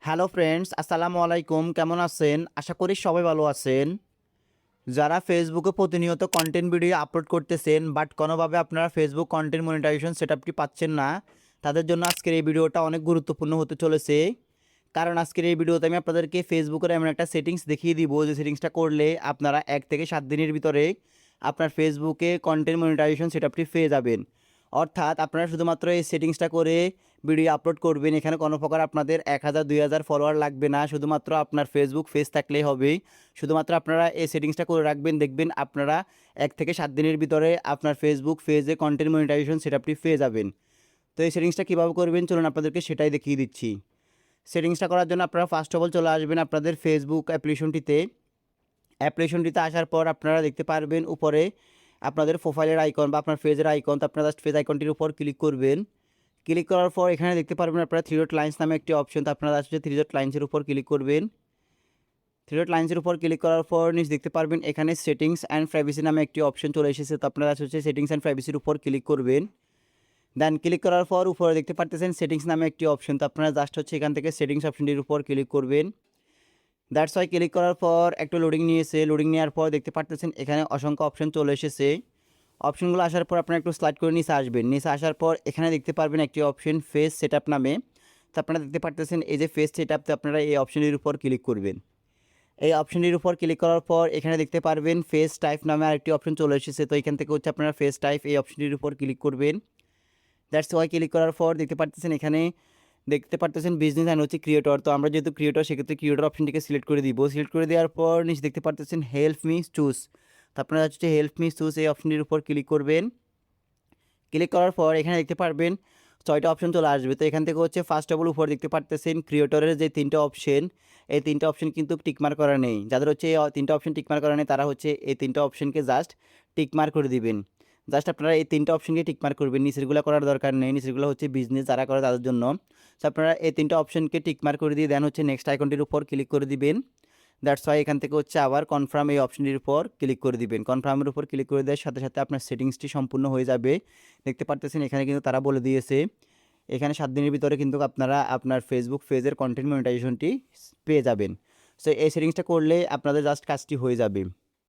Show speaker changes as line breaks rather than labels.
Hello friends, আসসালামু আলাইকুম। কেমন আছেন? আশা করি সবাই ভালো আছেন। যারা ফেসবুকে প্রতিনিয়ত কন্টেন্ট ভিডিও আপলোড করতেছেন বাট কোনোভাবে আপনারা ফেসবুক কন্টেন্ট মনিটাইজেশন সেটআপটি পাচ্ছেন না, তাদের জন্য আজকের এই ভিডিওটা অনেক গুরুত্বপূর্ণ হতে চলেছে। কারণ আজকের এই ভিডিওতে আমি আপনাদেরকে ফেসবুকের এমন একটা সেটিংস দেখিয়ে দিব যে সেটিংসটা করলে আপনারা 1 থেকে 7 দিনের ভিতরে আপনার ফেসবুকে কন্টেন্ট মনিটাইজেশন সেটআপটি পেয়ে যাবেন। অর্থাৎ আপনারা শুধুমাত্র এই সেটিংসটা করে ভিডিও আপলোড করবেন। এখানে কোনো প্রকার আপনাদের 1000 2000 ফলোয়ার লাগবে না। শুধুমাত্র আপনার ফেসবুক পেজ থাকলেই হবে। শুধুমাত্র আপনারা এই সেটিংসটা করে রাখবেন, দেখবেন আপনারা 1 থেকে 7 দিনের ভিতরে আপনার ফেসবুক পেজে কন্টেন্ট মনিটাইজেশন সেটআপটি পেয়ে যাবেন। তো এই সেটিংসটা কীভাবে করবেন চলুন আপনাদেরকে সেটাই দেখিয়ে দিচ্ছি। সেটিংসটা করার জন্য আপনারা ফার্স্ট অফ অল চলে আসবেন আপনাদের ফেসবুক অ্যাপ্লিকেশনটিতে আসার পর আপনারা দেখতে পারবেন উপরে আপনাদের প্রোফাইলের আইকন বা আপনার পেজের আইকন। তো আপনারা জাস্ট পেজ আইকনটির উপর ক্লিক করবেন। ক্লিক করার পর এখানে দেখতে পারবেন আপনারা 3 ডট লাইন্স নামে একটি অপশন। তো আপনারা জাস্ট 3 ডট লাইন্সের উপর ক্লিক করবেন। 3 ডট লাইন্সের উপর ক্লিক করার পর নিচে দেখতে পারবেন এখানে সেটিংস অ্যান্ড প্রাইভেসি নামে একটি অপশন চলে এসেছে। তো আপনারা সেটিংস অ্যান্ড প্রাইভেসির উপর ক্লিক করবেন। দেন ক্লিক করার পর উপরে দেখতে পারতেছেন সেটিংস নামে একটি অপশন। তো আপনারা জাস্ট এখান থেকে সেটিংস অপশনটির উপর ক্লিক করবেন। দ্যাটস ওয়াই ক্লিক করার পর একটু লোডিং নিয়েছে। লোডিং নেওয়ার পর দেখতে পারতেছেন এখানে অসংখ্য অপশন চলে এসেছে। অপশনগুলো আসার পর আপনারা একটু স্লাইড করে নিচে আসবেন। নিচে আসার পর এখানে দেখতে পারবেন একটি অপশন ফেস সেটআপ নামে। তো আপনারা দেখতে পারতেছেন এই যে ফেস সেটআপ। তো আপনারা এই অপশনটির উপর ক্লিক করবেন। এই অপশনটির উপর ক্লিক করার পর এখানে দেখতে পারবেন ফেস টাইপ নামে আরেকটি অপশন চলে এসেছে। তো এখান থেকে আপনারা ফেস টাইপ এই অপশনটির উপর ক্লিক করবেন। দ্যাটস ওয়াই ক্লিক করার পর দেখতে পারতেছেন এখানে বিজনেস অ্যান্ড ক্রিয়েটর। তো আমরা যেহেতু ক্রিয়েটর সেক্ষেত্রে ক্রিয়েটর অপশনটিকে সিলেক্ট করে দিব। সিলেক্ট করে দেওয়ার পর নিচে দেখতে পারতেছেন হেল্প মি চুজ। তো আপনারা হেল্প মি চুজ এই অপশনটির উপর ক্লিক করবেন। ক্লিক করার পর এখানে দেখতে পারবেন 6টা অপশন চলে আসবে। তো এখান থেকে ফার্স্ট অফ অল উপর দেখতে পারতেছেন ক্রিয়েটরের যে 3টা অপশন, এই 3টা অপশন কিন্তু টিকমার্ক করা নেই। যাদের এই 3টা অপশন টিকমার্ক করা নেই তারা এই 3টা অপশনকে জাস্ট টিকমার্ক করে দিবেন। জাস্ট আপনারা এই 3টা অপশনকে টিকমার্ক করবেন। নিচেরগুলো করার দরকার নেই। নিচেরগুলো বিজনেস যারা করে তাদের জন্য। তো আপনারা এই 3টা অপশনকে টিকমার্ক করে দিয়ে দেন নেক্সট আইকনটির উপর ক্লিক করে দিবেন। দ্যাটস ওয়াই এখান থেকে আবার কনফার্ম এই অপশনটির উপর ক্লিক করে দিবেন। কনফার্মের উপর ক্লিক করে দেওয়ার সাথে সাথে আপনার সেটিংসটি সম্পূর্ণ হয়ে যাবে। দেখতে পারতেছেন এখানে কিন্তু তারা বলে দিয়েছে এখানে 7 দিনের ভিতরে কিন্তু আপনারা আপনার ফেসবুক পেজের কন্টেন্ট মনিটাইজেশনটি পেয়ে যাবেন। সো এই সেটিংসটা করলে আপনাদের জাস্ট কাজটি হয়ে যাবে।